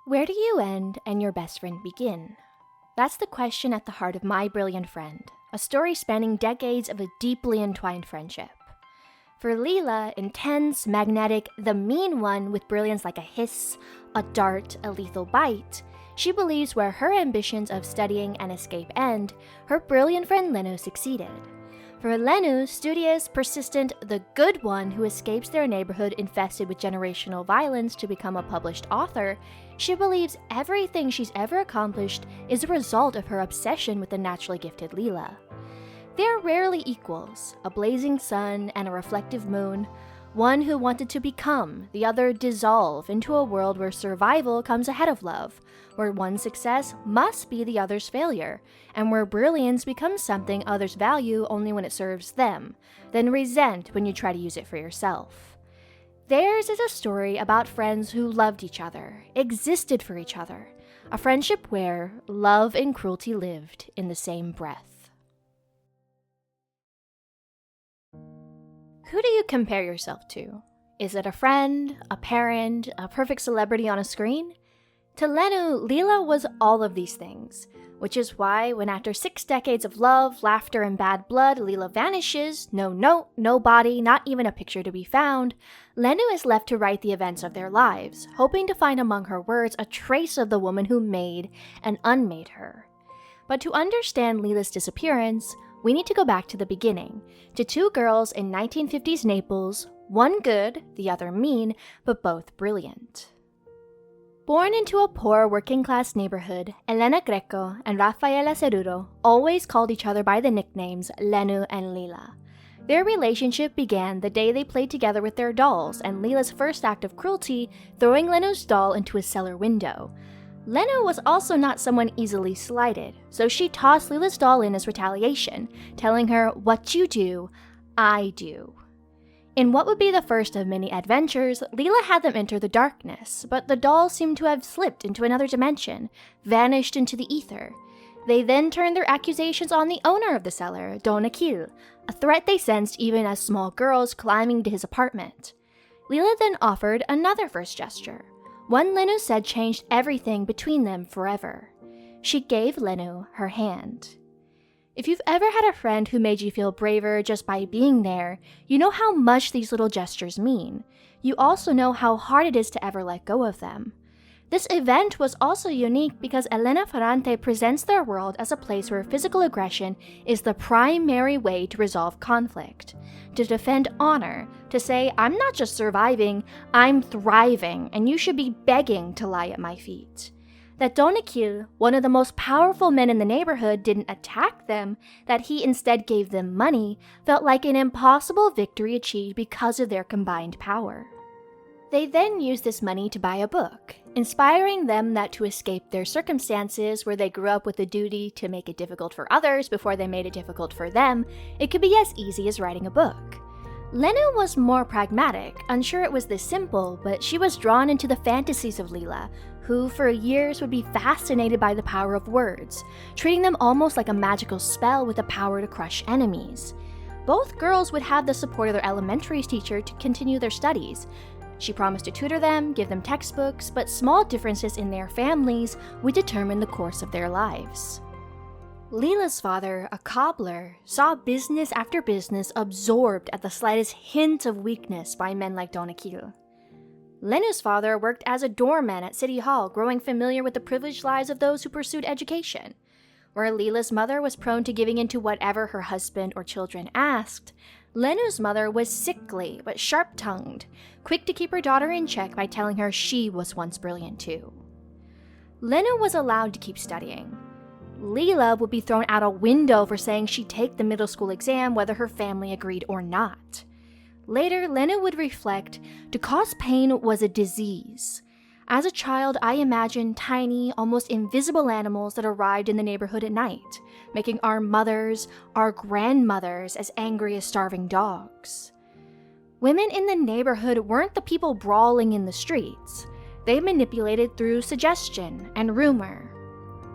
Where do you end and your best friend begin? That's the question at the heart of My Brilliant Friend, a story spanning decades of a deeply entwined friendship. For Lila, intense, magnetic, the mean one with brilliance like a hiss, a dart, a lethal bite, she believes where her ambitions of studying and escape end, her brilliant friend Lenu succeeded. For Lenu, studious, persistent, the good one who escapes their neighborhood infested with generational violence to become a published author, she believes everything she's ever accomplished is a result of her obsession with the naturally gifted Lila. They're rarely equals, a blazing sun and a reflective moon, one who wanted to become, the other dissolve into a world where survival comes ahead of love, where one's success must be the other's failure, and where brilliance becomes something others value only when it serves them, then resent when you try to use it for yourself. Theirs is a story about friends who loved each other, existed for each other, a friendship where love and cruelty lived in the same breath. Who do you compare yourself to? Is it a friend, a parent, a perfect celebrity on a screen? To Lenu, Lila was all of these things, which is why when after 6 decades of love, laughter, and bad blood, Lila vanishes, no note, no body, not even a picture to be found, Lenu is left to write the events of their lives, hoping to find among her words a trace of the woman who made and unmade her. But to understand Lila's disappearance, we need to go back to the beginning, to 2 girls in 1950s Naples, one good, the other mean, but both brilliant. Born into a poor working-class neighborhood, Elena Greco and Rafaela Ceruro always called each other by the nicknames Lenu and Lila. Their relationship began the day they played together with their dolls, and Lila's first act of cruelty, throwing Lenu's doll into his cellar window. Lenu was also not someone easily slighted, so she tossed Lila's doll in as retaliation, telling her, "What you do, I do." In what would be the first of many adventures, Lila had them enter the darkness, but the doll seemed to have slipped into another dimension, vanished into the ether. They then turned their accusations on the owner of the cellar, Don Akil, a threat they sensed even as small girls climbing to his apartment. Lila then offered another first gesture, one Lenu said changed everything between them forever. She gave Lenu her hand. If you've ever had a friend who made you feel braver just by being there, you know how much these little gestures mean. You also know how hard it is to ever let go of them. This event was also unique because Elena Ferrante presents their world as a place where physical aggression is the primary way to resolve conflict, to defend honor, to say, "I'm not just surviving, I'm thriving, and you should be begging to lie at my feet." That Don Akil, one of the most powerful men in the neighborhood, didn't attack them, that he instead gave them money, felt like an impossible victory achieved because of their combined power. They then used this money to buy a book, inspiring them that to escape their circumstances where they grew up with the duty to make it difficult for others before they made it difficult for them, it could be as easy as writing a book. Lenu was more pragmatic, unsure it was this simple, but she was drawn into the fantasies of Lila, who for years would be fascinated by the power of words, treating them almost like a magical spell with the power to crush enemies. Both girls would have the support of their elementary teacher to continue their studies. She promised to tutor them, give them textbooks, but small differences in their families would determine the course of their lives. Lila's father, a cobbler, saw business after business absorbed at the slightest hint of weakness by men like Don Akil. Lenu's father worked as a doorman at City Hall, growing familiar with the privileged lives of those who pursued education. Where Lila's mother was prone to giving in to whatever her husband or children asked, Lenu's mother was sickly but sharp-tongued, quick to keep her daughter in check by telling her she was once brilliant too. Lenu was allowed to keep studying. Lila would be thrown out a window for saying she'd take the middle school exam whether her family agreed or not. Later, Lenu would reflect, to cause pain was a disease. As a child, I imagined tiny, almost invisible animals that arrived in the neighborhood at night, making our mothers, our grandmothers, as angry as starving dogs. Women in the neighborhood weren't the people brawling in the streets. They manipulated through suggestion and rumor.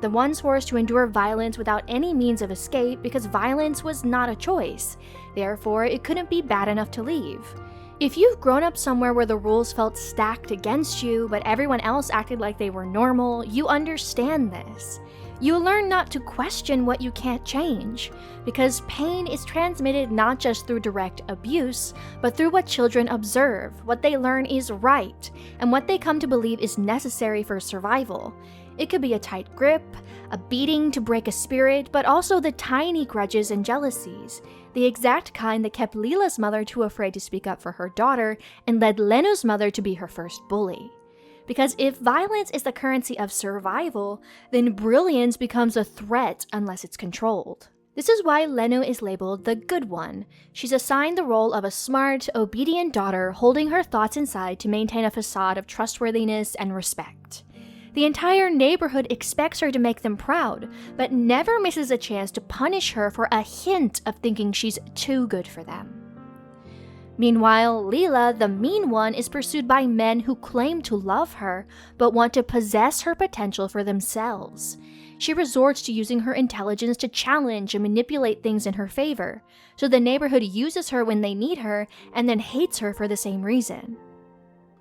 The ones forced to endure violence without any means of escape because violence was not a choice. Therefore, it couldn't be bad enough to leave. If you've grown up somewhere where the rules felt stacked against you, but everyone else acted like they were normal, you understand this. You learn not to question what you can't change, because pain is transmitted not just through direct abuse, but through what children observe, what they learn is right, and what they come to believe is necessary for survival. It could be a tight grip, a beating to break a spirit, but also the tiny grudges and jealousies, the exact kind that kept Lila's mother too afraid to speak up for her daughter and led Lenu's mother to be her first bully. Because if violence is the currency of survival, then brilliance becomes a threat unless it's controlled. This is why Lenu is labeled the good one. She's assigned the role of a smart, obedient daughter holding her thoughts inside to maintain a facade of trustworthiness and respect. The entire neighborhood expects her to make them proud, but never misses a chance to punish her for a hint of thinking she's too good for them. Meanwhile, Lila, the mean one, is pursued by men who claim to love her, but want to possess her potential for themselves. She resorts to using her intelligence to challenge and manipulate things in her favor, so the neighborhood uses her when they need her and then hates her for the same reason.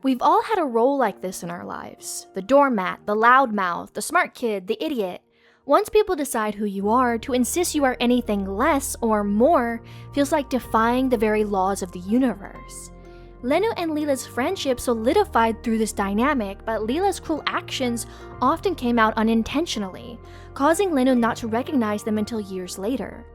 We've all had a role like this in our lives. The doormat, the loudmouth, the smart kid, the idiot. Once people decide who you are, to insist you are anything less or more feels like defying the very laws of the universe. Lenu and Lila's friendship solidified through this dynamic, but Lila's cruel actions often came out unintentionally, causing Lenu not to recognize them until years later.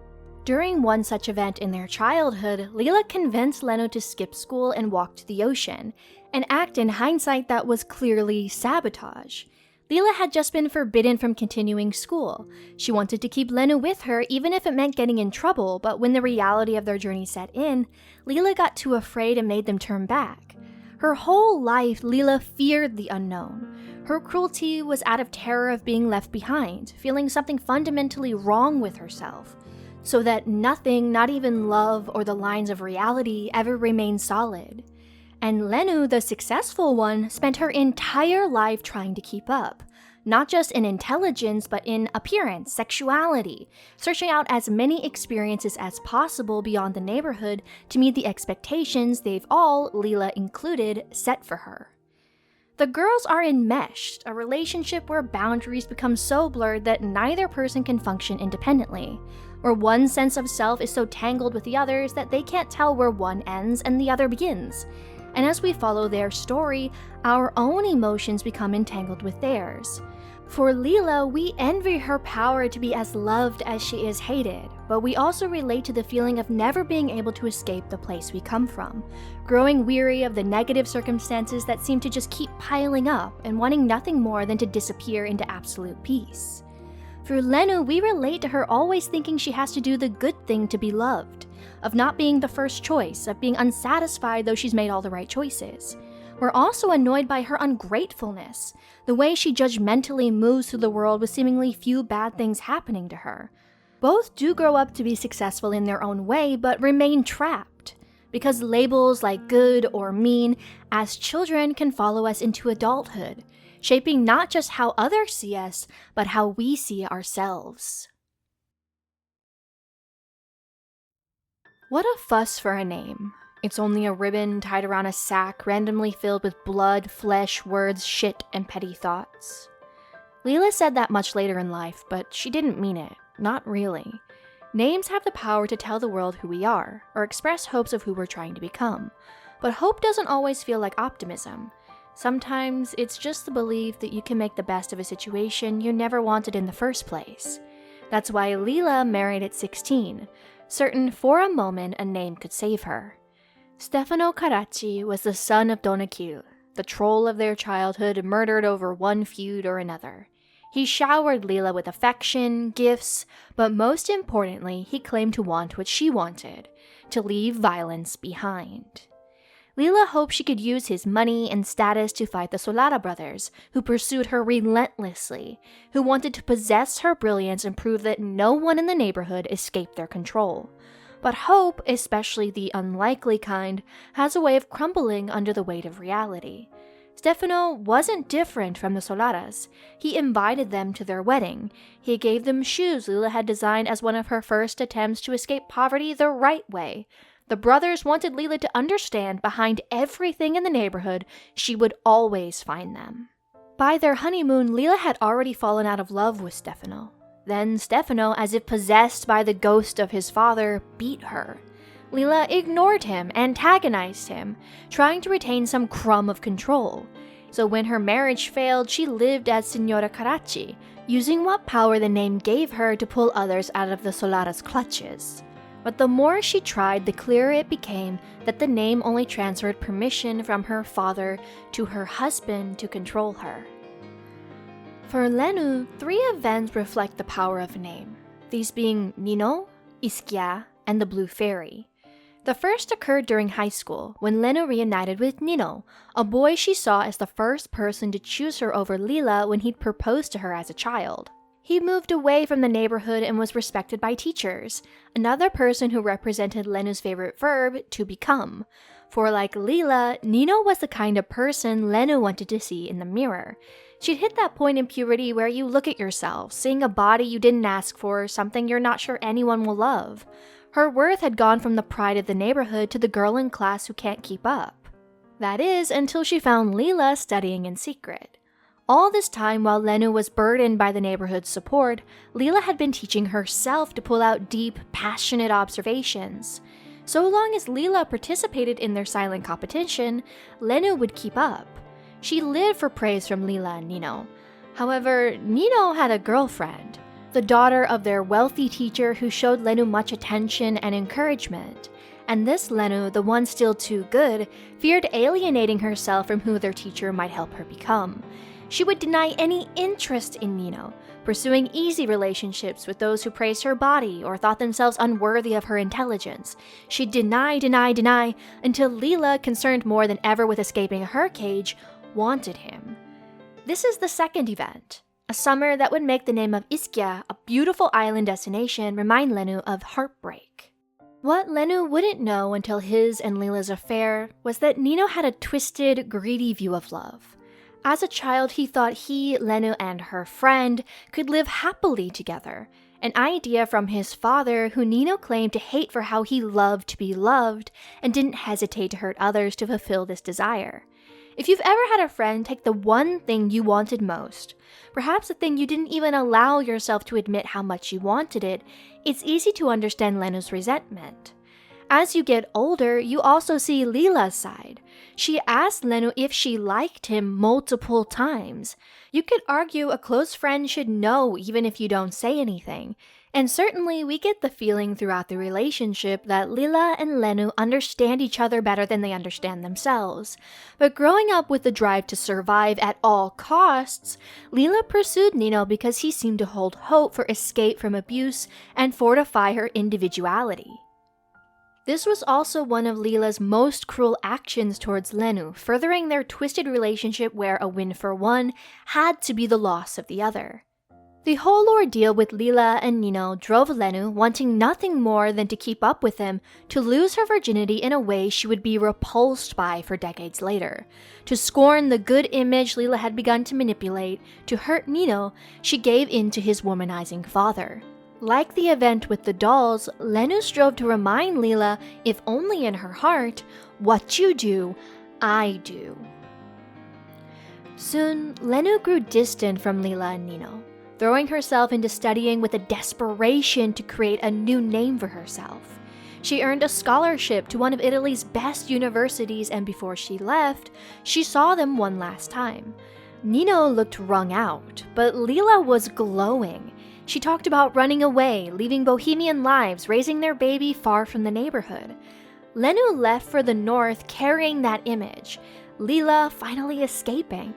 During one such event in their childhood, Lila convinced Lenu to skip school and walk to the ocean, an act in hindsight that was clearly sabotage. Lila had just been forbidden from continuing school. She wanted to keep Lenu with her even if it meant getting in trouble, but when the reality of their journey set in, Lila got too afraid and made them turn back. Her whole life, Lila feared the unknown. Her cruelty was out of terror of being left behind, feeling something fundamentally wrong with herself, so that nothing, not even love or the lines of reality, ever remained solid. And Lenu, the successful one, spent her entire life trying to keep up, not just in intelligence, but in appearance, sexuality, searching out as many experiences as possible beyond the neighborhood to meet the expectations they've all, Lila included, set for her. The girls are enmeshed, a relationship where boundaries become so blurred that neither person can function independently, where one sense of self is so tangled with the others that they can't tell where one ends and the other begins. And as we follow their story, our own emotions become entangled with theirs. For Lila, we envy her power to be as loved as she is hated, but we also relate to the feeling of never being able to escape the place we come from, growing weary of the negative circumstances that seem to just keep piling up and wanting nothing more than to disappear into absolute peace. For Lenu, we relate to her always thinking she has to do the good thing to be loved, of not being the first choice, of being unsatisfied though she's made all the right choices. We're also annoyed by her ungratefulness, the way she judgmentally moves through the world with seemingly few bad things happening to her. Both do grow up to be successful in their own way, but remain trapped, because labels like good or mean as children can follow us into adulthood, shaping not just how others see us, but how we see ourselves. What a fuss for a name. It's only a ribbon tied around a sack randomly filled with blood, flesh, words, shit, and petty thoughts. Lila said that much later in life, but she didn't mean it. Not really. Names have the power to tell the world who we are, or express hopes of who we're trying to become. But hope doesn't always feel like optimism. Sometimes it's just the belief that you can make the best of a situation you never wanted in the first place. That's why Lila married at 16, certain for a moment a name could save her. Stefano Carracci was the son of Don Achille, the troll of their childhood murdered over one feud or another. He showered Lila with affection, gifts, but most importantly, he claimed to want what she wanted, to leave violence behind. Lila hoped she could use his money and status to fight the Solara brothers, who pursued her relentlessly, who wanted to possess her brilliance and prove that no one in the neighborhood escaped their control. But hope, especially the unlikely kind, has a way of crumbling under the weight of reality. Stefano wasn't different from the Solaras. He invited them to their wedding. He gave them shoes Lila had designed as one of her first attempts to escape poverty the right way. The brothers wanted Lila to understand behind everything in the neighborhood, she would always find them. By their honeymoon, Lila had already fallen out of love with Stefano. Then Stefano, as if possessed by the ghost of his father, beat her. Lila ignored him, antagonized him, trying to retain some crumb of control. So when her marriage failed, she lived as Signora Caracci, using what power the name gave her to pull others out of the Solara's clutches. But the more she tried, the clearer it became that the name only transferred permission from her father to her husband to control her. For Lenu, 3 events reflect the power of a name, these being Nino, Ischia, and the Blue Fairy. The first occurred during high school, when Lenu reunited with Nino, a boy she saw as the first person to choose her over Lila when he'd proposed to her as a child. He moved away from the neighborhood and was respected by teachers, another person who represented Lenu's favorite verb, to become. For like Lila, Nino was the kind of person Lenu wanted to see in the mirror. She'd hit that point in puberty where you look at yourself, seeing a body you didn't ask for, something you're not sure anyone will love. Her worth had gone from the pride of the neighborhood to the girl in class who can't keep up. That is, until she found Lila studying in secret. All this time, while Lenu was burdened by the neighborhood's support, Lila had been teaching herself to pull out deep, passionate observations. So long as Lila participated in their silent competition, Lenu would keep up. She lived for praise from Lila and Nino. However, Nino had a girlfriend, the daughter of their wealthy teacher who showed Lenu much attention and encouragement. And this Lenu, the one still too good, feared alienating herself from who their teacher might help her become. She would deny any interest in Nino, pursuing easy relationships with those who praised her body or thought themselves unworthy of her intelligence. She'd deny until Lila, concerned more than ever with escaping her cage, wanted him. This is the second event, a summer that would make the name of Ischia, a beautiful island destination, remind Lenu of heartbreak. What Lenu wouldn't know until his and Lila's affair was that Nino had a twisted, greedy view of love. As a child, he thought he, Lenu, and her friend could live happily together, an idea from his father who Nino claimed to hate for how he loved to be loved and didn't hesitate to hurt others to fulfill this desire. If you've ever had a friend take the one thing you wanted most, perhaps the thing you didn't even allow yourself to admit how much you wanted it, it's easy to understand Lenu's resentment. As you get older, you also see Lila's side. She asked Lenu if she liked him multiple times. You could argue a close friend should know even if you don't say anything. And certainly we get the feeling throughout the relationship that Lila and Lenu understand each other better than they understand themselves. But growing up with the drive to survive at all costs, Lila pursued Nino because he seemed to hold hope for escape from abuse and fortify her individuality. This was also one of Lila's most cruel actions towards Lenu, furthering their twisted relationship where a win for one had to be the loss of the other. The whole ordeal with Lila and Nino drove Lenu, wanting nothing more than to keep up with him, to lose her virginity in a way she would be repulsed by for decades later. To scorn the good image Lila had begun to manipulate, to hurt Nino, she gave in to his womanizing father. Like the event with the dolls, Lenu strove to remind Lila, if only in her heart, what you do, I do. Soon, Lenu grew distant from Lila and Nino, throwing herself into studying with a desperation to create a new name for herself. She earned a scholarship to one of Italy's best universities, and before she left, she saw them one last time. Nino looked wrung out, but Lila was glowing. She talked about running away, leaving bohemian lives, raising their baby far from the neighborhood. Lenu left for the north carrying that image, Lila finally escaping,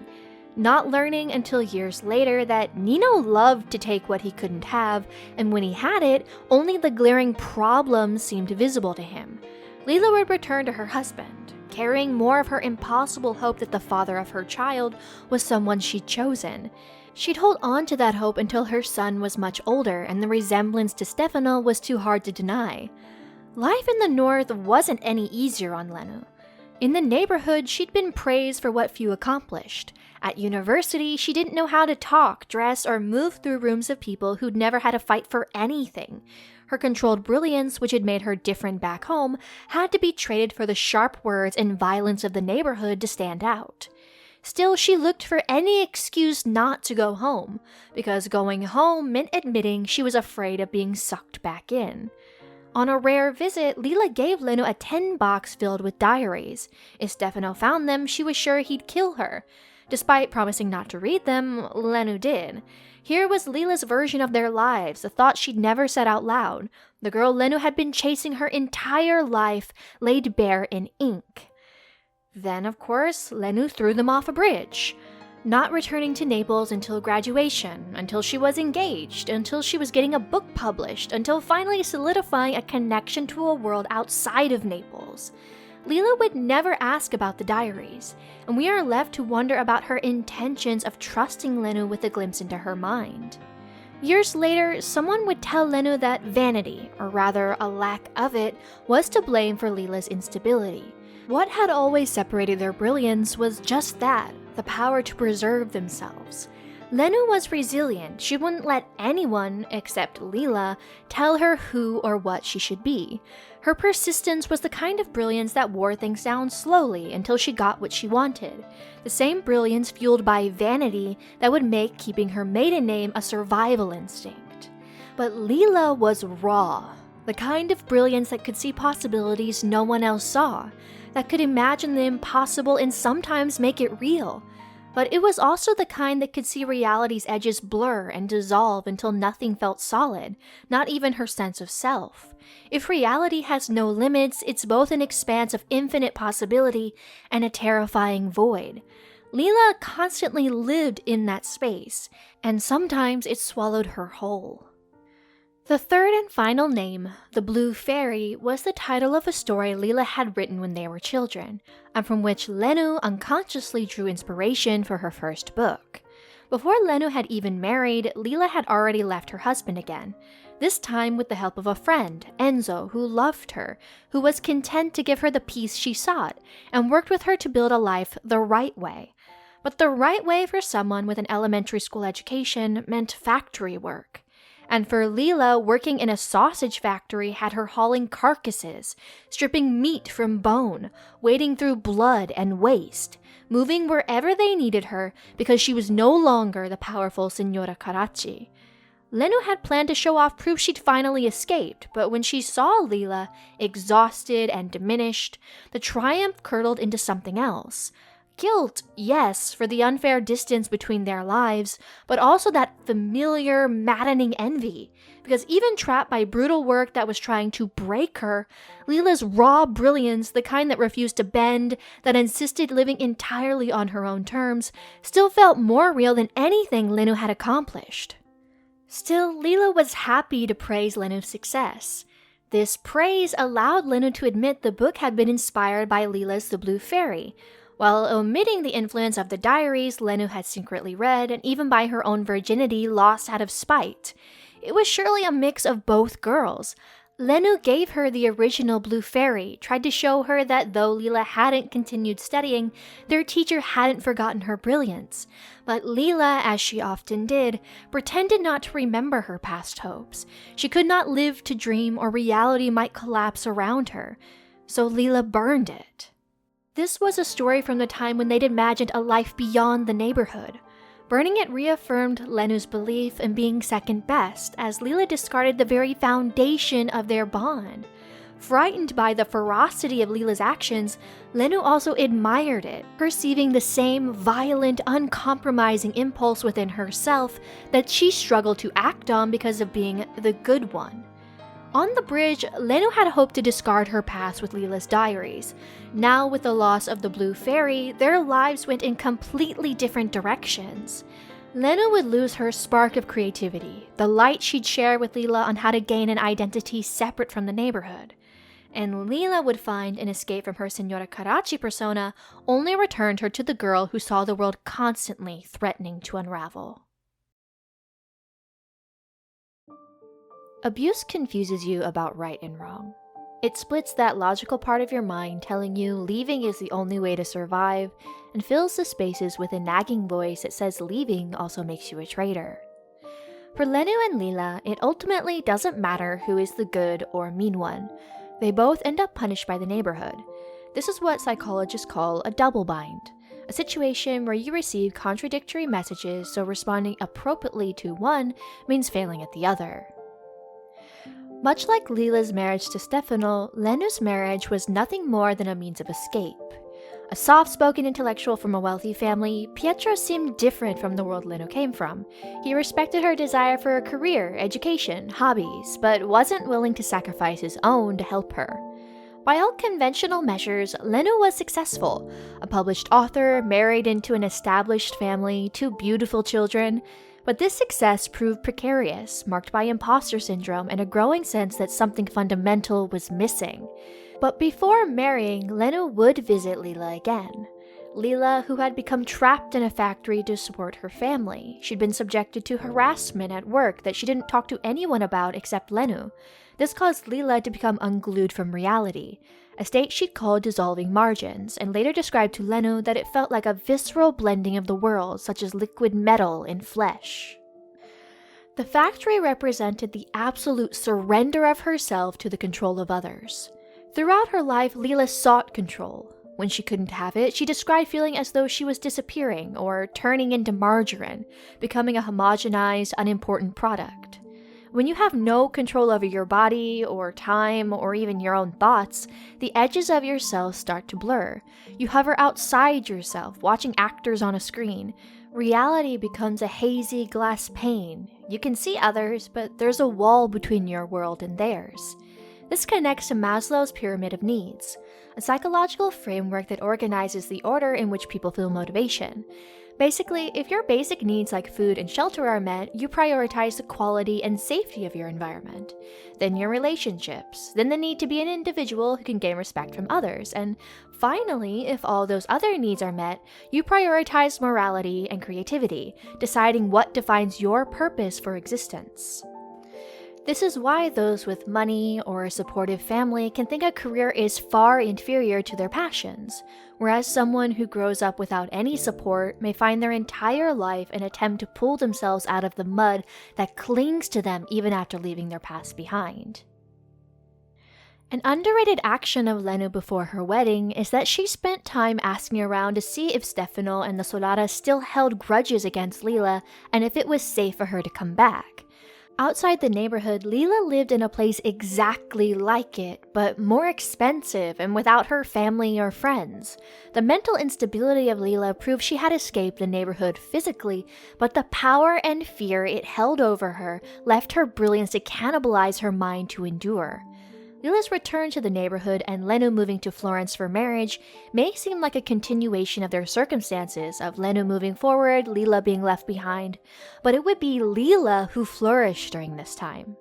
not learning until years later that Nino loved to take what he couldn't have, and when he had it, only the glaring problems seemed visible to him. Lila would return to her husband, carrying more of her impossible hope that the father of her child was someone she'd chosen. She'd hold on to that hope until her son was much older and the resemblance to Stefano was too hard to deny. Life in the north wasn't any easier on Lenu. In the neighborhood, she'd been praised for what few accomplished. At university, she didn't know how to talk, dress, or move through rooms of people who'd never had a fight for anything. Her controlled brilliance, which had made her different back home, had to be traded for the sharp words and violence of the neighborhood to stand out. Still, she looked for any excuse not to go home, because going home meant admitting she was afraid of being sucked back in. On a rare visit, Lila gave Lenu a tin box filled with diaries. If Stefano found them, she was sure he'd kill her. Despite promising not to read them, Lenu did. Here was Lila's version of their lives, a thought she'd never said out loud. The girl Lenu had been chasing her entire life, laid bare in ink. Then, of course, Lenu threw them off a bridge. Not returning to Naples until graduation, until she was engaged, until she was getting a book published, until finally solidifying a connection to a world outside of Naples. Lila would never ask about the diaries, and we are left to wonder about her intentions of trusting Lenu with a glimpse into her mind. Years later, someone would tell Lenu that vanity, or rather a lack of it, was to blame for Lila's instability. What had always separated their brilliance was just that, the power to preserve themselves. Lenu was resilient. She wouldn't let anyone, except Lila, tell her who or what she should be. Her persistence was the kind of brilliance that wore things down slowly until she got what she wanted. The same brilliance fueled by vanity that would make keeping her maiden name a survival instinct. But Lila was raw, the kind of brilliance that could see possibilities no one else saw, that could imagine the impossible and sometimes make it real. But it was also the kind that could see reality's edges blur and dissolve until nothing felt solid, not even her sense of self. If reality has no limits, it's both an expanse of infinite possibility and a terrifying void. Lila constantly lived in that space, and sometimes it swallowed her whole. The third and final name, The Blue Fairy, was the title of a story Lila had written when they were children, and from which Lenu unconsciously drew inspiration for her first book. Before Lenu had even married, Lila had already left her husband again, this time with the help of a friend, Enzo, who loved her, who was content to give her the peace she sought, and worked with her to build a life the right way. But the right way for someone with an elementary school education meant factory work. And for Lila, working in a sausage factory had her hauling carcasses, stripping meat from bone, wading through blood and waste, moving wherever they needed her because she was no longer the powerful Signora Carracci. Lenu had planned to show off proof she'd finally escaped, but when she saw Lila, exhausted and diminished, the triumph curdled into something else. Guilt, yes, for the unfair distance between their lives, but also that familiar, maddening envy. Because even trapped by brutal work that was trying to break her, Lila's raw brilliance, the kind that refused to bend, that insisted living entirely on her own terms, still felt more real than anything Lenu had accomplished. Still, Lila was happy to praise Lenu's success. This praise allowed Lenu to admit the book had been inspired by Lila's The Blue Fairy, while omitting the influence of the diaries Lenu had secretly read and even by her own virginity lost out of spite. It was surely a mix of both girls. Lenu gave her the original Blue Fairy, tried to show her that though Lila hadn't continued studying, their teacher hadn't forgotten her brilliance. But Lila, as she often did, pretended not to remember her past hopes. She could not live to dream or reality might collapse around her. So Lila burned it. This was a story from the time when they'd imagined a life beyond the neighborhood. Burning it reaffirmed Lenu's belief in being second best, as Lila discarded the very foundation of their bond. Frightened by the ferocity of Lila's actions, Lenu also admired it, perceiving the same violent, uncompromising impulse within herself that she struggled to act on because of being the good one. On the bridge, Lenu had hoped to discard her past with Lila's diaries. Now, with the loss of the Blue Fairy, their lives went in completely different directions. Lenu would lose her spark of creativity, the light she'd share with Lila on how to gain an identity separate from the neighborhood. And Lila would find an escape from her Signora Carracci persona only returned her to the girl who saw the world constantly threatening to unravel. Abuse confuses you about right and wrong. It splits that logical part of your mind telling you leaving is the only way to survive, and fills the spaces with a nagging voice that says leaving also makes you a traitor. For Lenu and Lila, it ultimately doesn't matter who is the good or mean one. They both end up punished by the neighborhood. This is what psychologists call a double bind, a situation where you receive contradictory messages, so responding appropriately to one means failing at the other. Much like Lila's marriage to Stefano, Lenu's marriage was nothing more than a means of escape. A soft-spoken intellectual from a wealthy family, Pietro seemed different from the world Lenu came from. He respected her desire for a career, education, hobbies, but wasn't willing to sacrifice his own to help her. By all conventional measures, Lenu was successful. A published author, married into an established family, 2 beautiful children. But this success proved precarious, marked by imposter syndrome and a growing sense that something fundamental was missing. But before marrying, Lenu would visit Lila again. Lila, who had become trapped in a factory to support her family. She'd been subjected to harassment at work that she didn't talk to anyone about except Lenu. This caused Lila to become unglued from reality, a state she'd called dissolving margins, and later described to Lenu that it felt like a visceral blending of the worlds, such as liquid metal in flesh. The factory represented the absolute surrender of herself to the control of others. Throughout her life, Lila sought control. When she couldn't have it, she described feeling as though she was disappearing or turning into margarine, becoming a homogenized, unimportant product. When you have no control over your body or time or even your own thoughts, the edges of yourself start to blur. You hover outside yourself, watching actors on a screen. Reality becomes a hazy glass pane. You can see others, but there's a wall between your world and theirs. This connects to Maslow's pyramid of needs, a psychological framework that organizes the order in which people feel motivation. Basically, if your basic needs like food and shelter are met, you prioritize the quality and safety of your environment. Then your relationships, then the need to be an individual who can gain respect from others, and finally, if all those other needs are met, you prioritize morality and creativity, deciding what defines your purpose for existence. This is why those with money or a supportive family can think a career is far inferior to their passions, whereas someone who grows up without any support may find their entire life an attempt to pull themselves out of the mud that clings to them even after leaving their past behind. An underrated action of Lenu before her wedding is that she spent time asking around to see if Stefano and the Solaras still held grudges against Lila and if it was safe for her to come back. Outside the neighborhood, Lila lived in a place exactly like it, but more expensive and without her family or friends. The mental instability of Lila proved she had escaped the neighborhood physically, but the power and fear it held over her left her brilliance to cannibalize her mind to endure. Lila's return to the neighborhood and Lenu moving to Florence for marriage may seem like a continuation of their circumstances, of Lenu moving forward, Lila being left behind, but it would be Lila who flourished during this time.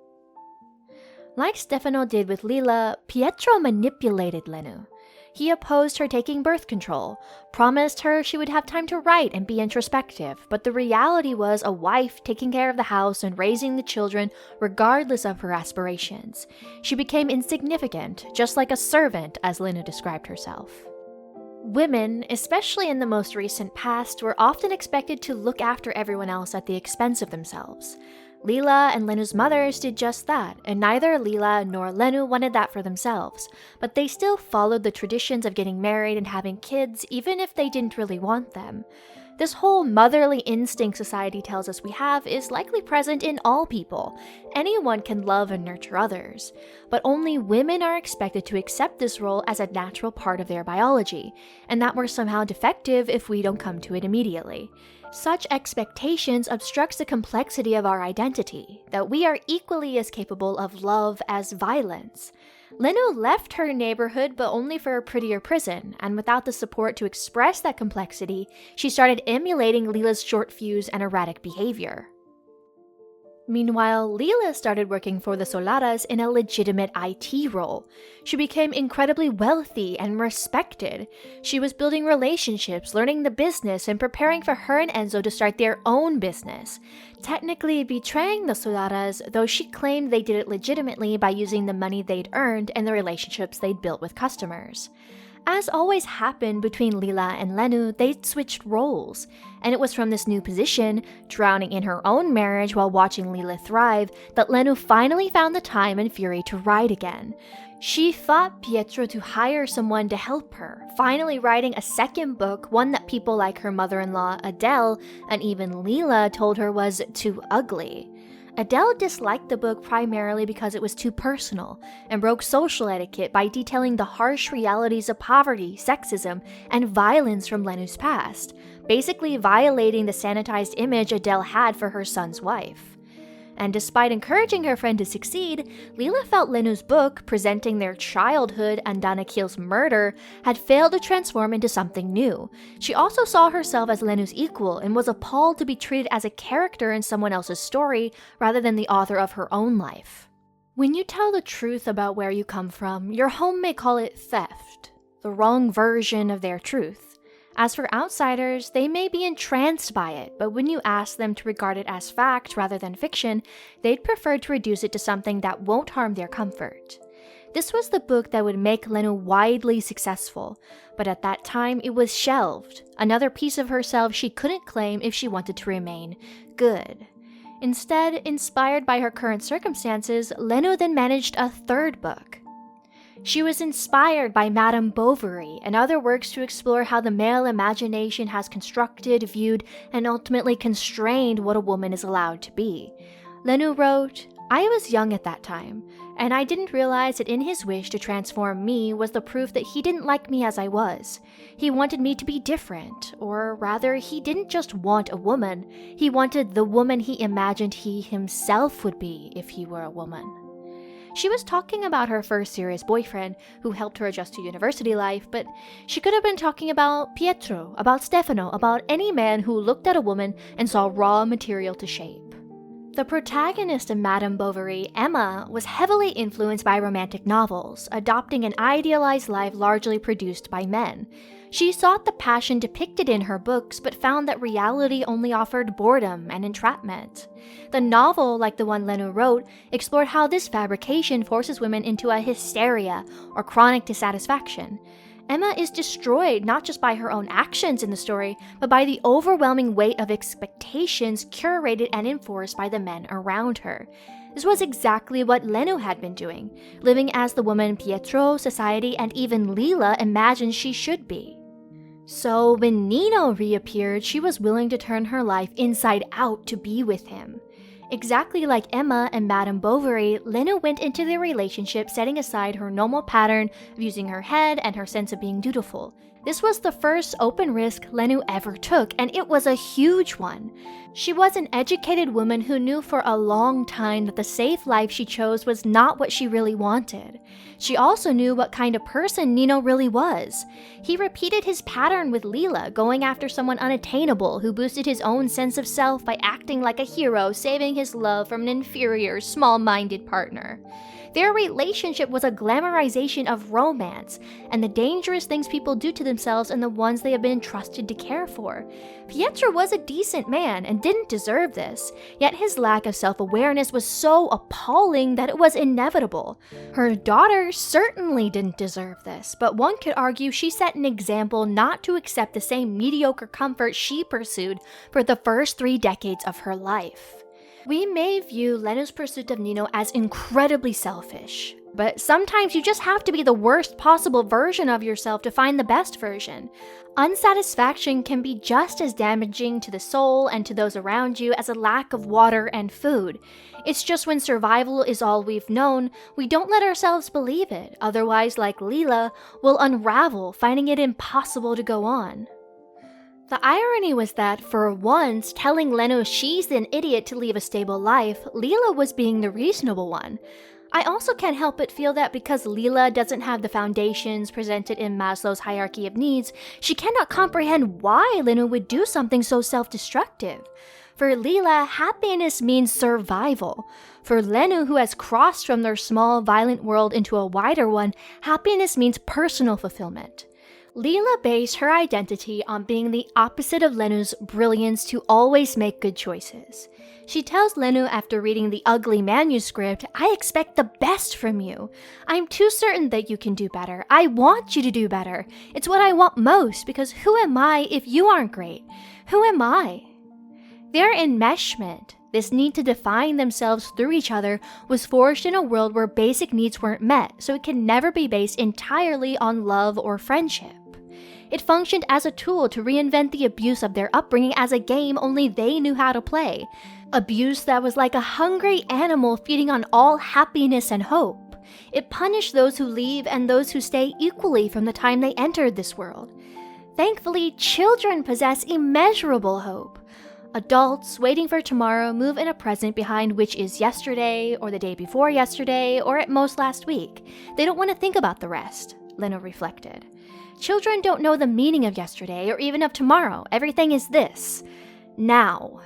Like Stefano did with Lila, Pietro manipulated Lenu. He opposed her taking birth control, promised her she would have time to write and be introspective, but the reality was a wife taking care of the house and raising the children regardless of her aspirations. She became insignificant, just like a servant, as Lenu described herself. Women, especially in the most recent past, were often expected to look after everyone else at the expense of themselves. Lila and Lenu's mothers did just that, and neither Lila nor Lenu wanted that for themselves, but they still followed the traditions of getting married and having kids even if they didn't really want them. This whole motherly instinct society tells us we have is likely present in all people. Anyone can love and nurture others, but only women are expected to accept this role as a natural part of their biology, and that we're somehow defective if we don't come to it immediately. Such expectations obstructs the complexity of our identity, that we are equally as capable of love as violence. Lenu left her neighborhood, but only for a prettier prison, and without the support to express that complexity, she started emulating Lila's short fuse and erratic behavior. Meanwhile, Lila started working for the Solaras in a legitimate IT role. She became incredibly wealthy and respected. She was building relationships, learning the business, and preparing for her and Enzo to start their own business. Technically betraying the Solaras, though she claimed they did it legitimately by using the money they'd earned and the relationships they'd built with customers. As always happened between Lila and Lenu, they'd switched roles. And it was from this new position, drowning in her own marriage while watching Lila thrive, that Lenu finally found the time and fury to write again. She fought Pietro to hire someone to help her, finally writing a second book, one that people like her mother-in-law Adele and even Lila told her was too ugly. Adele disliked the book primarily because it was too personal and broke social etiquette by detailing the harsh realities of poverty, sexism, and violence from Lenu's past, basically violating the sanitized image Adele had for her son's wife. And despite encouraging her friend to succeed, Lila felt Lenu's book, presenting their childhood and Danakil's murder, had failed to transform into something new. She also saw herself as Lenu's equal and was appalled to be treated as a character in someone else's story rather than the author of her own life. When you tell the truth about where you come from, your home may call it theft, the wrong version of their truth. As for outsiders, they may be entranced by it, but when you ask them to regard it as fact rather than fiction, they'd prefer to reduce it to something that won't harm their comfort. This was the book that would make Lenu widely successful, but at that time it was shelved, another piece of herself she couldn't claim if she wanted to remain good. Instead, inspired by her current circumstances, Lenu then managed a third book. She was inspired by Madame Bovary and other works to explore how the male imagination has constructed, viewed, and ultimately constrained what a woman is allowed to be. Lenu wrote, "I was young at that time, and I didn't realize that in his wish to transform me was the proof that he didn't like me as I was. He wanted me to be different, or rather, he didn't just want a woman, he wanted the woman he imagined he himself would be if he were a woman." She was talking about her first serious boyfriend, who helped her adjust to university life, but she could have been talking about Pietro, about Stefano, about any man who looked at a woman and saw raw material to shape. The protagonist of Madame Bovary, Emma, was heavily influenced by romantic novels, adopting an idealized life largely produced by men. She sought the passion depicted in her books, but found that reality only offered boredom and entrapment. The novel, like the one Lenu wrote, explored how this fabrication forces women into a hysteria or chronic dissatisfaction. Emma is destroyed not just by her own actions in the story, but by the overwhelming weight of expectations curated and enforced by the men around her. This was exactly what Lenu had been doing, living as the woman Pietro, society, and even Lila imagined she should be. So when Nino reappeared, she was willing to turn her life inside out to be with him. Exactly like Emma and Madame Bovary, Lenu went into their relationship setting aside her normal pattern of using her head and her sense of being dutiful. This was the first open risk Lenu ever took, and it was a huge one. She was an educated woman who knew for a long time that the safe life she chose was not what she really wanted. She also knew what kind of person Nino really was. He repeated his pattern with Lila, going after someone unattainable who boosted his own sense of self by acting like a hero, saving his love from an inferior, small-minded partner. Their relationship was a glamorization of romance and the dangerous things people do to themselves and the ones they have been entrusted to care for. Pietro was a decent man and didn't deserve this, yet his lack of self-awareness was so appalling that it was inevitable. Her daughter certainly didn't deserve this, but one could argue she set an example not to accept the same mediocre comfort she pursued for the first 3 decades of her life. We may view Lenu's pursuit of Nino as incredibly selfish, but sometimes you just have to be the worst possible version of yourself to find the best version. Unsatisfaction can be just as damaging to the soul and to those around you as a lack of water and food. It's just when survival is all we've known, we don't let ourselves believe it. Otherwise, like Lila, we'll unravel, finding it impossible to go on. The irony was that, for once, telling Lenu she's an idiot to leave a stable life, Lila was being the reasonable one. I also can't help but feel that because Lila doesn't have the foundations presented in Maslow's hierarchy of needs, she cannot comprehend why Lenu would do something so self-destructive. For Lila, happiness means survival. For Lenu, who has crossed from their small, violent world into a wider one, happiness means personal fulfillment. Lila based her identity on being the opposite of Lenu's brilliance to always make good choices. She tells Lenu after reading the ugly manuscript, "I expect the best from you. I'm too certain that you can do better. I want you to do better. It's what I want most, because who am I if you aren't great? Who am I?" Their enmeshment, this need to define themselves through each other, was forged in a world where basic needs weren't met, so it can never be based entirely on love or friendship. It functioned as a tool to reinvent the abuse of their upbringing as a game only they knew how to play. Abuse that was like a hungry animal feeding on all happiness and hope. It punished those who leave and those who stay equally from the time they entered this world. Thankfully, children possess immeasurable hope. Adults waiting for tomorrow move in a present behind which is yesterday, or the day before yesterday, or at most last week. They don't want to think about the rest, Lenu reflected. Children don't know the meaning of yesterday or even of tomorrow. Everything is this. Now.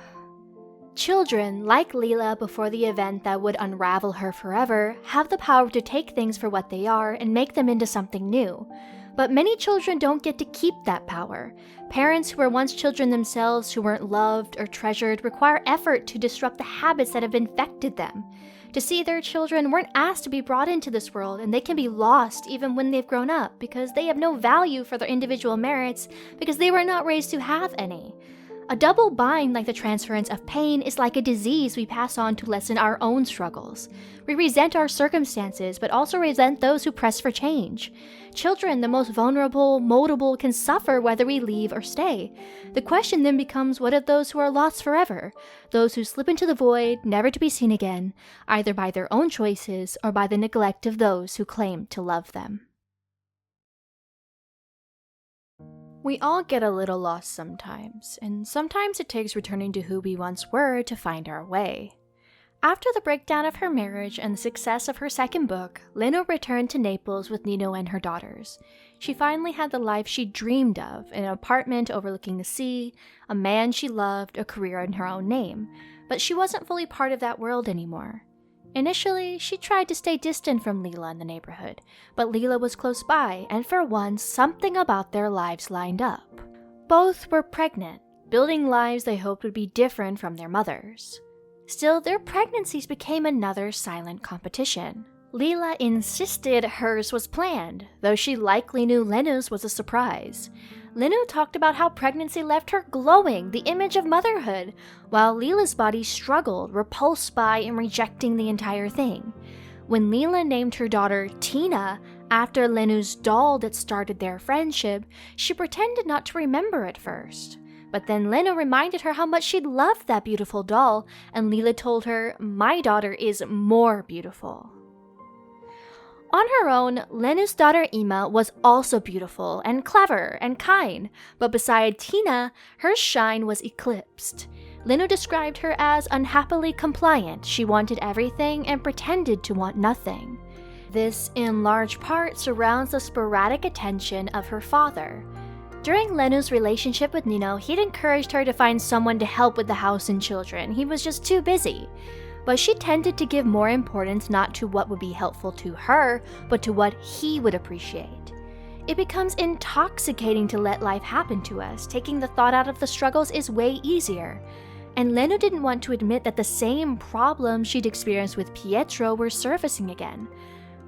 Children, like Lila before the event that would unravel her forever, have the power to take things for what they are and make them into something new. But many children don't get to keep that power. Parents who were once children themselves who weren't loved or treasured require effort to disrupt the habits that have infected them. To see their children weren't asked to be brought into this world, and they can be lost even when they've grown up because they have no value for their individual merits because they were not raised to have any. A double bind like the transference of pain is like a disease we pass on to lessen our own struggles. We resent our circumstances, but also resent those who press for change. Children, the most vulnerable, moldable, can suffer whether we leave or stay. The question then becomes, what of those who are lost forever? Those who slip into the void, never to be seen again, either by their own choices or by the neglect of those who claim to love them. We all get a little lost sometimes, and sometimes it takes returning to who we once were to find our way. After the breakdown of her marriage and the success of her second book, Lenu returned to Naples with Nino and her daughters. She finally had the life she dreamed of, an apartment overlooking the sea, a man she loved, a career in her own name, but she wasn't fully part of that world anymore. Initially, she tried to stay distant from Lila in the neighborhood, but Lila was close by, and for once, something about their lives lined up. Both were pregnant, building lives they hoped would be different from their mothers. Still, their pregnancies became another silent competition. Lila insisted hers was planned, though she likely knew Lenu's was a surprise. Lenu talked about how pregnancy left her glowing, the image of motherhood, while Lila's body struggled, repulsed by and rejecting the entire thing. When Lila named her daughter Tina after Lenu's doll that started their friendship, she pretended not to remember at first. But then Lenu reminded her how much she'd loved that beautiful doll, and Lila told her, "My daughter is more beautiful." On her own, Lenu's daughter Ima was also beautiful and clever and kind, but beside Tina, her shine was eclipsed. Lenu described her as unhappily compliant. She wanted everything and pretended to want nothing. This, in large part, surrounds the sporadic attention of her father. During Lenu's relationship with Nino, he'd encouraged her to find someone to help with the house and children. He was just too busy. But she tended to give more importance not to what would be helpful to her, but to what he would appreciate. It becomes intoxicating to let life happen to us. Taking the thought out of the struggles is way easier. And Lenu didn't want to admit that the same problems she'd experienced with Pietro were surfacing again.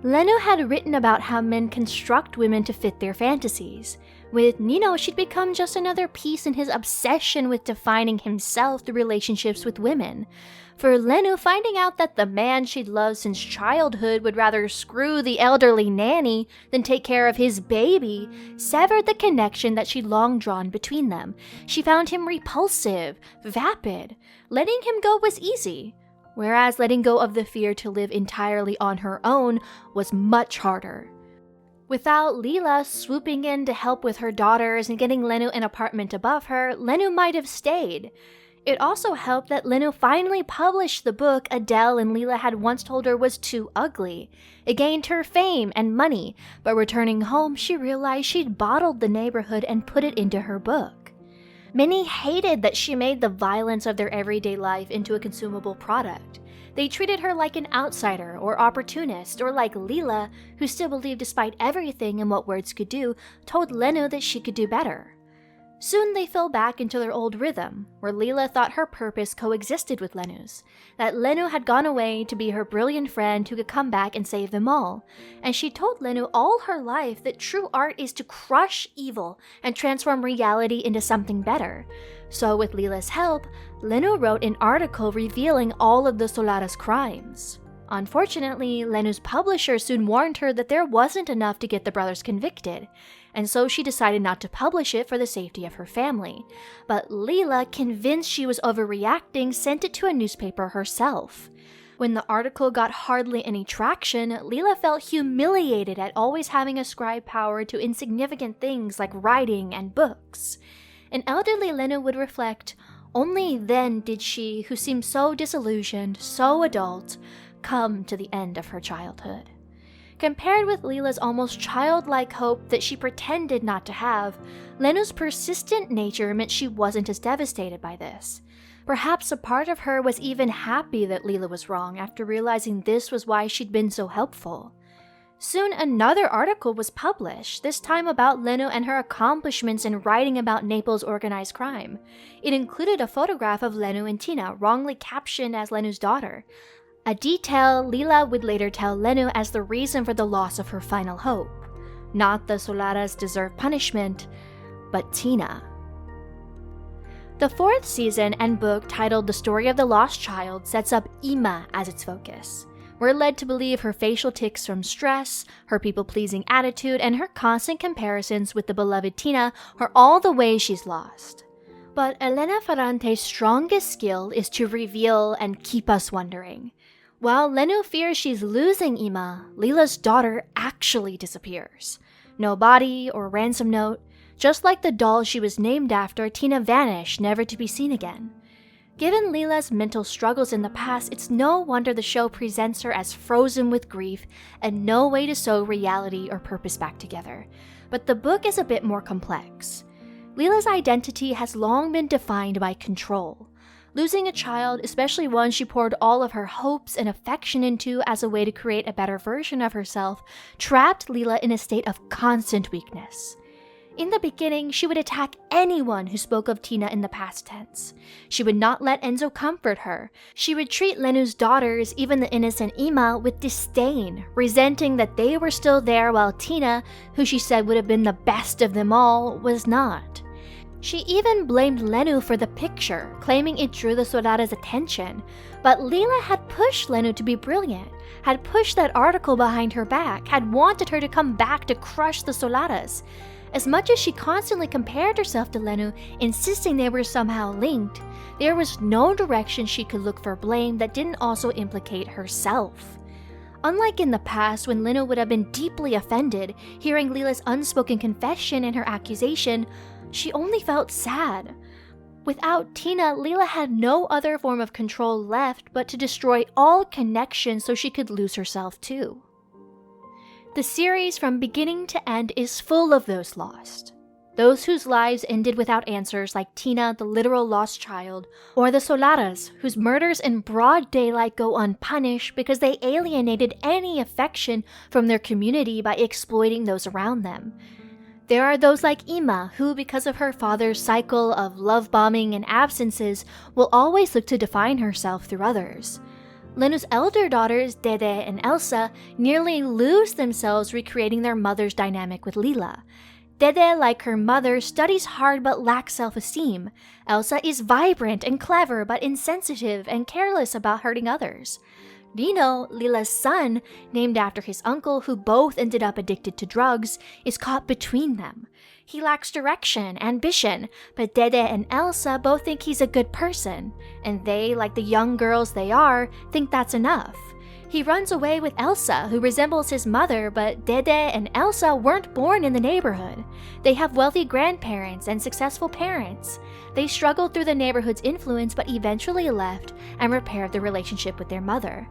Lenu had written about how men construct women to fit their fantasies. With Nino, she'd become just another piece in his obsession with defining himself through relationships with women. For Lenu, finding out that the man she'd loved since childhood would rather screw the elderly nanny than take care of his baby severed the connection that she'd long drawn between them. She found him repulsive, vapid. Letting him go was easy, whereas letting go of the fear to live entirely on her own was much harder. Without Lila swooping in to help with her daughters and getting Lenu an apartment above her, Lenu might have stayed. It also helped that Lenu finally published the book Adele and Lila had once told her was too ugly. It gained her fame and money, but returning home, she realized she'd bottled the neighborhood and put it into her book. Many hated that she made the violence of their everyday life into a consumable product. They treated her like an outsider or opportunist, or like Lila, who still believed despite everything in what words could do, told Lenu that she could do better. Soon they fell back into their old rhythm, where Lila thought her purpose coexisted with Lenu's, that Lenu had gone away to be her brilliant friend who could come back and save them all, and she told Lenu all her life that true art is to crush evil and transform reality into something better. So with Lila's help, Lenu wrote an article revealing all of the Solara's crimes. Unfortunately, Lenu's publisher soon warned her that there wasn't enough to get the brothers convicted, and so she decided not to publish it for the safety of her family. But Lila, convinced she was overreacting, sent it to a newspaper herself. When the article got hardly any traction, Lila felt humiliated at always having ascribed power to insignificant things like writing and books. An elderly Lenu would reflect, only then did she, who seemed so disillusioned, so adult, come to the end of her childhood. Compared with Lila's almost childlike hope that she pretended not to have, Lenu's persistent nature meant she wasn't as devastated by this. Perhaps a part of her was even happy that Lila was wrong after realizing this was why she'd been so helpful. Soon another article was published, this time about Lenu and her accomplishments in writing about Naples' organized crime. It included a photograph of Lenu and Tina, wrongly captioned as Lenu's daughter, a detail Lila would later tell Lenu as the reason for the loss of her final hope. Not the Solara's deserved punishment, but Tina. The fourth season and book titled The Story of the Lost Child sets up Ima as its focus. We're led to believe her facial tics from stress, her people-pleasing attitude, and her constant comparisons with the beloved Tina are all the ways she's lost. But Elena Ferrante's strongest skill is to reveal and keep us wondering. While Lenu fears she's losing Ima, Lila's daughter actually disappears. No body or ransom note. Just like the doll she was named after, Tina vanished, never to be seen again. Given Lila's mental struggles in the past, it's no wonder the show presents her as frozen with grief and no way to sew reality or purpose back together. But the book is a bit more complex. Lila's identity has long been defined by control. Losing a child, especially one she poured all of her hopes and affection into as a way to create a better version of herself, trapped Lila in a state of constant weakness. In the beginning, she would attack anyone who spoke of Tina in the past tense. She would not let Enzo comfort her. She would treat Lenu's daughters, even the innocent Ima, with disdain, resenting that they were still there while Tina, who she said would have been the best of them all, was not. She even blamed Lenu for the picture, claiming it drew the Solara's attention. But Lila had pushed Lenu to be brilliant, had pushed that article behind her back, had wanted her to come back to crush the Solara's. As much as she constantly compared herself to Lenu, insisting they were somehow linked, there was no direction she could look for blame that didn't also implicate herself. Unlike in the past, when Lenu would have been deeply offended, hearing Lila's unspoken confession and her accusation, she only felt sad. Without Tina, Lila had no other form of control left but to destroy all connection so she could lose herself too. The series from beginning to end is full of those lost. Those whose lives ended without answers, like Tina, the literal lost child, or the Solara's, whose murders in broad daylight go unpunished because they alienated any affection from their community by exploiting those around them. There are those like Ima, who, because of her father's cycle of love bombing and absences, will always look to define herself through others. Lenu's elder daughters, Dede and Elsa, nearly lose themselves recreating their mother's dynamic with Lila. Dede, like her mother, studies hard but lacks self-esteem. Elsa is vibrant and clever but insensitive and careless about hurting others. Dino, Lila's son, named after his uncle who both ended up addicted to drugs, is caught between them. He lacks direction, ambition, but Dede and Elsa both think he's a good person, and they, like the young girls they are, think that's enough. He runs away with Elsa, who resembles his mother, but Dede and Elsa weren't born in the neighborhood. They have wealthy grandparents and successful parents. They struggled through the neighborhood's influence but eventually left and repaired the relationship with their mother.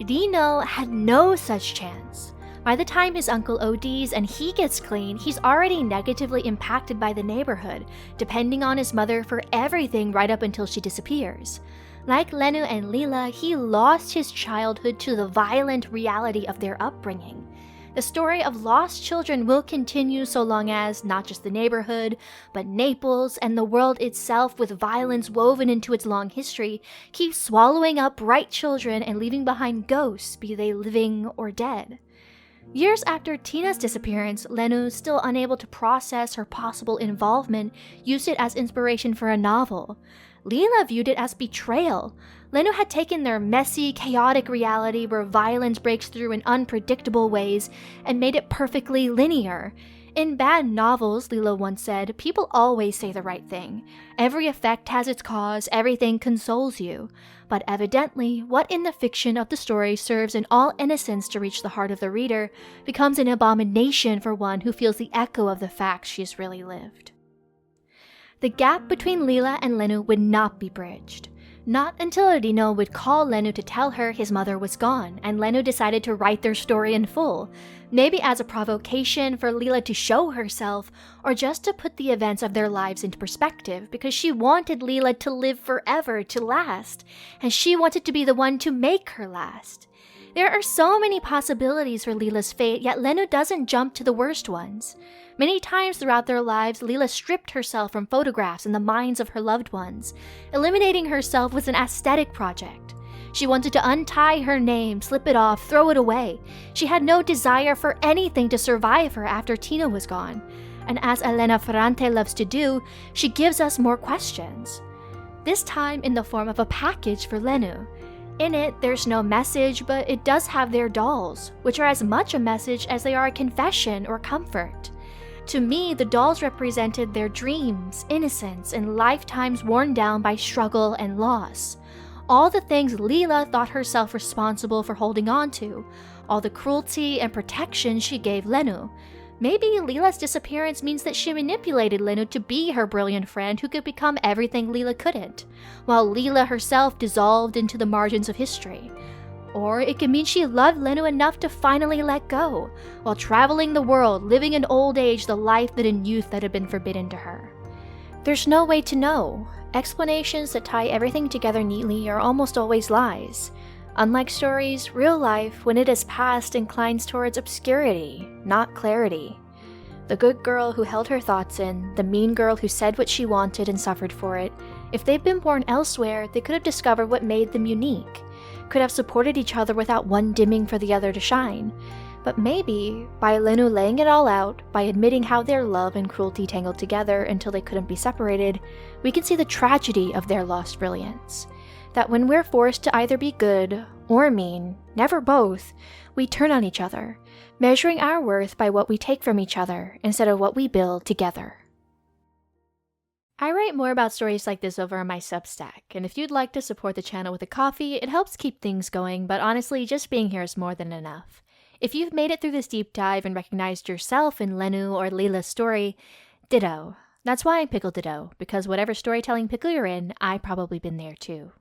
Dino had no such chance. By the time his uncle ODs and he gets clean, he's already negatively impacted by the neighborhood, depending on his mother for everything right up until she disappears. Like Lenu and Lila, he lost his childhood to the violent reality of their upbringing. The story of lost children will continue so long as not just the neighborhood, but Naples and the world itself, with violence woven into its long history, keeps swallowing up bright children and leaving behind ghosts, be they living or dead. Years after Tina's disappearance, Lenu, still unable to process her possible involvement, used it as inspiration for a novel. Lila viewed it as betrayal. Lenu had taken their messy, chaotic reality where violence breaks through in unpredictable ways and made it perfectly linear. In bad novels, Lila once said, people always say the right thing. Every effect has its cause, everything consoles you. But evidently, what in the fiction of the story serves in all innocence to reach the heart of the reader becomes an abomination for one who feels the echo of the facts she has really lived. The gap between Lila and Lenu would not be bridged. Not until Rino would call Lenu to tell her his mother was gone, and Lenu decided to write their story in full, maybe as a provocation for Lila to show herself, or just to put the events of their lives into perspective, because she wanted Lila to live forever, to last, and she wanted to be the one to make her last. There are so many possibilities for Lila's fate, yet Lenu doesn't jump to the worst ones. Many times throughout their lives, Lila stripped herself from photographs in the minds of her loved ones. Eliminating herself was an aesthetic project. She wanted to untie her name, slip it off, throw it away. She had no desire for anything to survive her after Tina was gone. And as Elena Ferrante loves to do, she gives us more questions. This time in the form of a package for Lenu. In it, there's no message, but it does have their dolls, which are as much a message as they are a confession or comfort. To me, the dolls represented their dreams, innocence, and lifetimes worn down by struggle and loss. All the things Lila thought herself responsible for holding on to, all the cruelty and protection she gave Lenu. Maybe Lila's disappearance means that she manipulated Lenu to be her brilliant friend who could become everything Lila couldn't, while Lila herself dissolved into the margins of history. Or it could mean she loved Lenu enough to finally let go, while traveling the world, living in old age the life that in youth that had been forbidden to her. There's no way to know. Explanations that tie everything together neatly are almost always lies. Unlike stories, real life, when it is past, inclines towards obscurity, not clarity. The good girl who held her thoughts in, the mean girl who said what she wanted and suffered for it, if they'd been born elsewhere, they could have discovered what made them unique. Could have supported each other without one dimming for the other to shine. But maybe, by Lenu laying it all out, by admitting how their love and cruelty tangled together until they couldn't be separated, we can see the tragedy of their lost brilliance. That when we're forced to either be good or mean, never both, we turn on each other, measuring our worth by what we take from each other instead of what we build together. I write more about stories like this over on my Substack, and if you'd like to support the channel with a coffee, it helps keep things going, but honestly, just being here is more than enough. If you've made it through this deep dive and recognized yourself in Lenu or Lila's story, ditto. That's why I'm Pickle Ditto, because whatever storytelling pickle you're in, I've probably been there too.